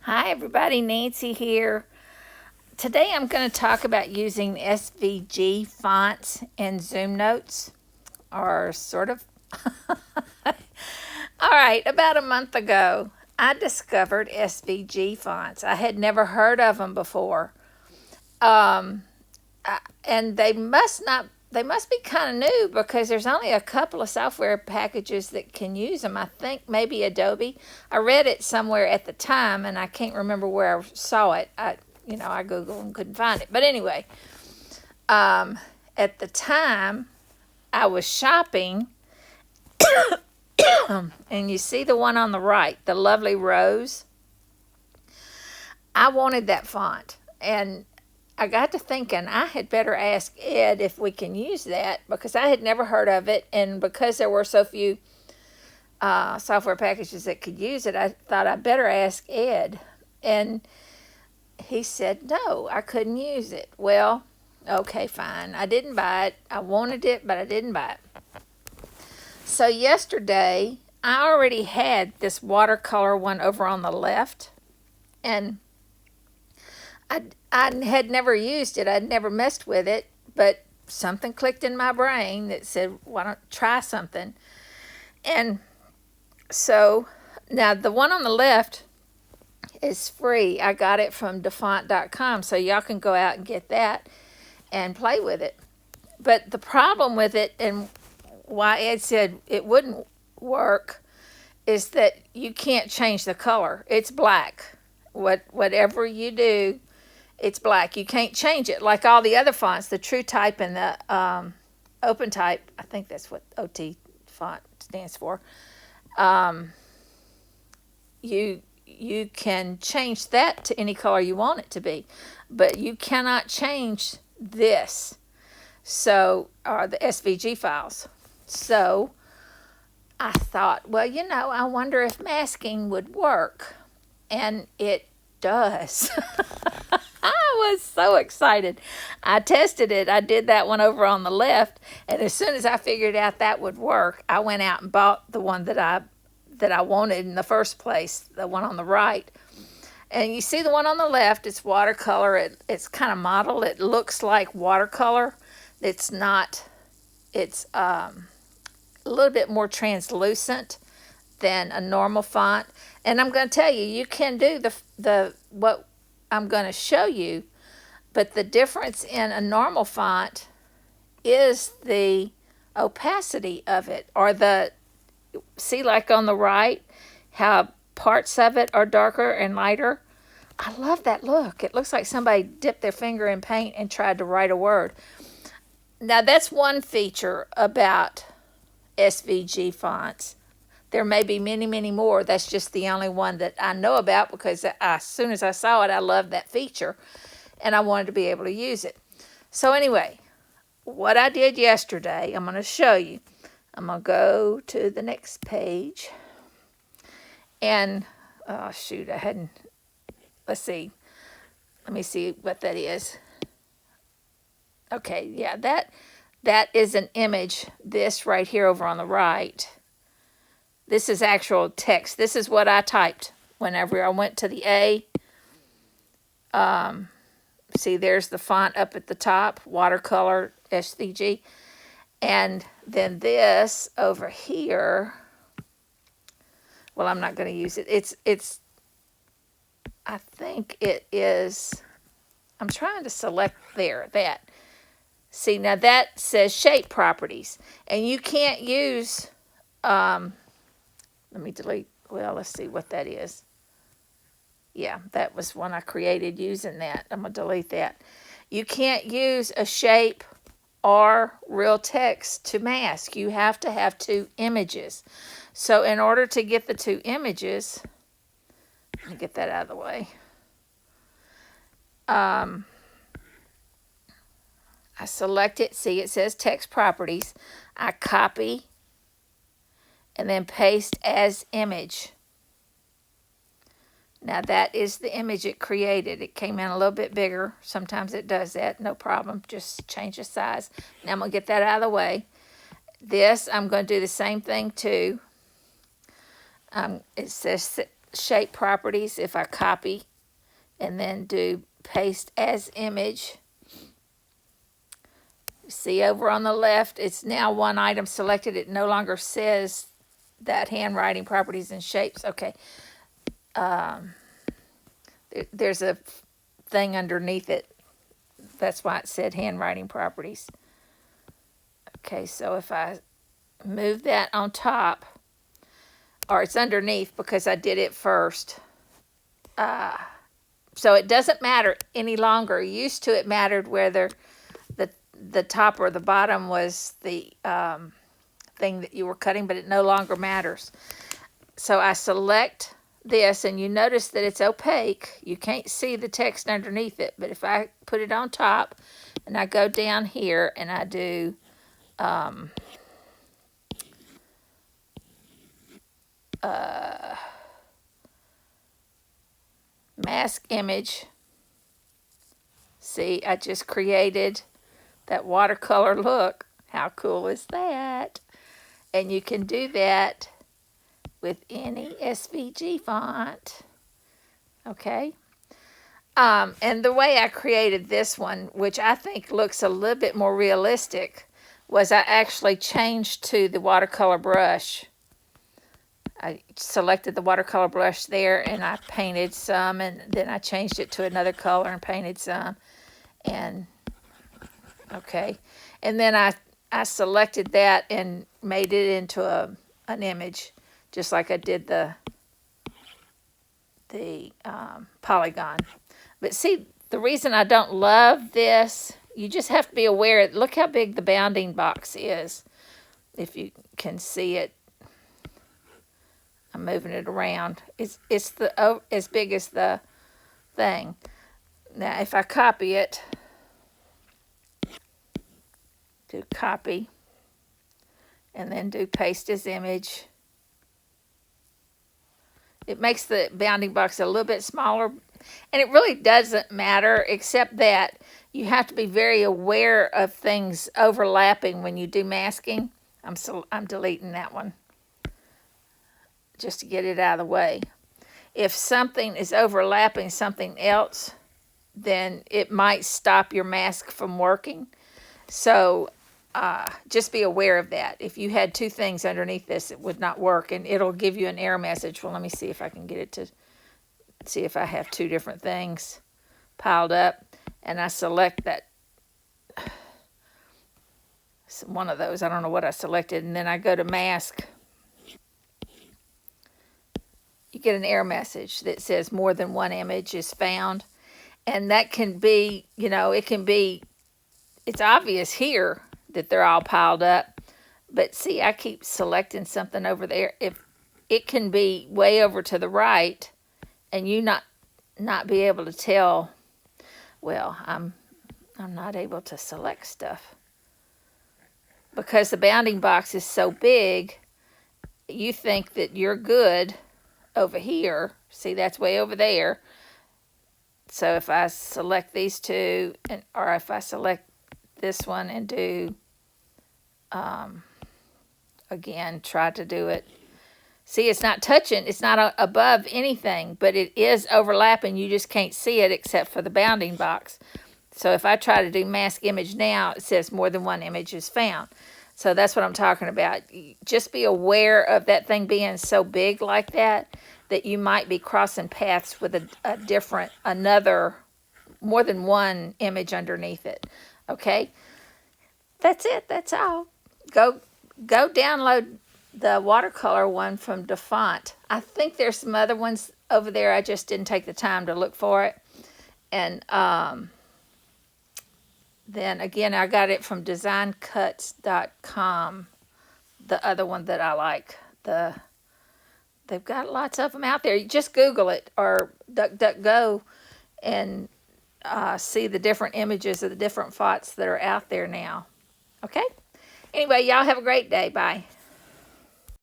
Hi everybody, Nancy here. Today I'm going to talk about using SVG fonts in ZoomNotes, or sort of. All right, about a month ago, I discovered SVG fonts. I had never heard of them before. Um, and they must be kind of new because there's only a couple of software packages that can use them. I think maybe Adobe. I read it somewhere at the time and I can't remember where I saw it. I Googled and couldn't find it. But anyway, at the time I was shopping and you see the one on the right, the lovely rose. I wanted that font, and I got to thinking I had better ask Ed if we can use that because I had never heard of it, and because there were so few software packages that could use it, I thought I better ask Ed. And he said no, I couldn't use it. Well, okay, fine. I didn't buy it. I wanted it, but I didn't buy it. So yesterday, I already had this watercolor one over on the left, and I had never used it. I'd never messed with it, but something clicked in my brain that said, why don't try something? And so now the one on the left is free. I got it from defont.com, so y'all can go out and get that and play with it. But the problem with it, and why Ed said it wouldn't work, is that you can't change the color. It's black. Whatever you do, it's black. You can't change it like all the other fonts, the True Type and the Open Type. I think that's what OT font stands for. You can change that to any color you want it to be, but you cannot change this. So, or the SVG files. So I thought, well, I wonder if masking would work, and it does. I was so excited. I tested it. I did that one over on the left, and as soon as I figured out that would work, I went out and bought the one that I wanted in the first place, the one on the right. And you see the one on the left, it's watercolor. It's kind of mottled. It looks like watercolor. It's not. It's a little bit more translucent than a normal font. And I'm going to tell you, you can do the what I'm going to show you, but the difference in a normal font is the opacity of it, or see, like on the right, how parts of it are darker and lighter. I love that look. It looks like somebody dipped their finger in paint and tried to write a word. Now, that's one feature about SVG fonts. There may be many, many more. That's just the only one that I know about because as soon as I saw it, I loved that feature, and I wanted to be able to use it. So anyway, what I did yesterday, I'm going to show you. I'm going to go to the next page. And, oh, shoot, let's see. Let me see what that is. Okay, yeah, that is an image. This right here over on the right. This is actual text. This is what I typed whenever I went to the A. See, there's the font up at the top, watercolor SVG. And then this over here, well, I'm not going to use it. It's, I think it is, I'm trying to select that. See, now that says shape properties. And you can't use, let me delete, well, let's see what that is. Yeah, that was one I created using that. I'm going to delete that. You can't use a shape or real text to mask. You have to have two images. So in order to get the two images, let me get that out of the way. I select it. See, it says text properties. I copy and then paste as image. Now that is the image it created. It came in a little bit bigger. Sometimes it does that, no problem. Just change the size. Now I'm going to get that out of the way. This, I'm going to do the same thing too. It says shape properties, if I copy and then do paste as image, see over on the left, it's now one item selected. It no longer says that handwriting properties and shapes. Okay. There's a thing underneath it. That's why it said handwriting properties. Okay, so if I move that on top, or it's underneath because I did it first. So it doesn't matter any longer. Used to it mattered whether the top or the bottom was the thing that you were cutting, but it no longer matters. So I select this, and you notice that it's opaque. You can't see the text underneath it, but if I put it on top and I go down here and I do mask image, see, I just created that watercolor look. How cool is that? And you can do that with any SVG font. Okay. And the way I created this one, which I think looks a little bit more realistic, was I actually changed to the watercolor brush. I selected the watercolor brush there and I painted some, and then I changed it to another color and painted some. And okay. And then I selected that and made it into an image, just like I did the polygon. But see, the reason I don't love this, you just have to be aware. Look how big the bounding box is. If you can see it, I'm moving it around. It's as big as the thing. Now, if I copy it, do copy, and then do paste as image, it makes the bounding box a little bit smaller. And it really doesn't matter, except that you have to be very aware of things overlapping when you do masking. I'm deleting that one just to get it out of the way. If something is overlapping something else, then it might stop your mask from working. So just be aware of that. If you had two things underneath this, it would not work, and it'll give you an error message. Well, let me see if I can get it to see if I have two different things piled up, and I select that one of those. I don't know what I selected, and then I go to mask. You get an error message that says more than one image is found, and that can be, it's obvious here that they're all piled up, but see, I keep selecting something over there. If it can be way over to the right, and you not be able to tell, well, I'm not able to select stuff because the bounding box is so big. You think that you're good over here. See, that's way over there. So if I select these two, or if I select this one and do, again, try to do it. See, it's not touching, it's not above anything, but it is overlapping. You just can't see it except for the bounding box. So if I try to do mask image now, it says more than one image is found. So that's what I'm talking about. Just be aware of that thing being so big like that, that you might be crossing paths with another, more than one image underneath it. Okay? That's it. That's all. Go download the watercolor one from DaFont. I think there's some other ones over there. I just didn't take the time to look for it. And then again, I got it from designcuts.com, the other one that I like. They've got lots of them out there. You just Google it or DuckDuckGo and see the different images of the different fonts that are out there now. Okay? Anyway, y'all have a great day. Bye.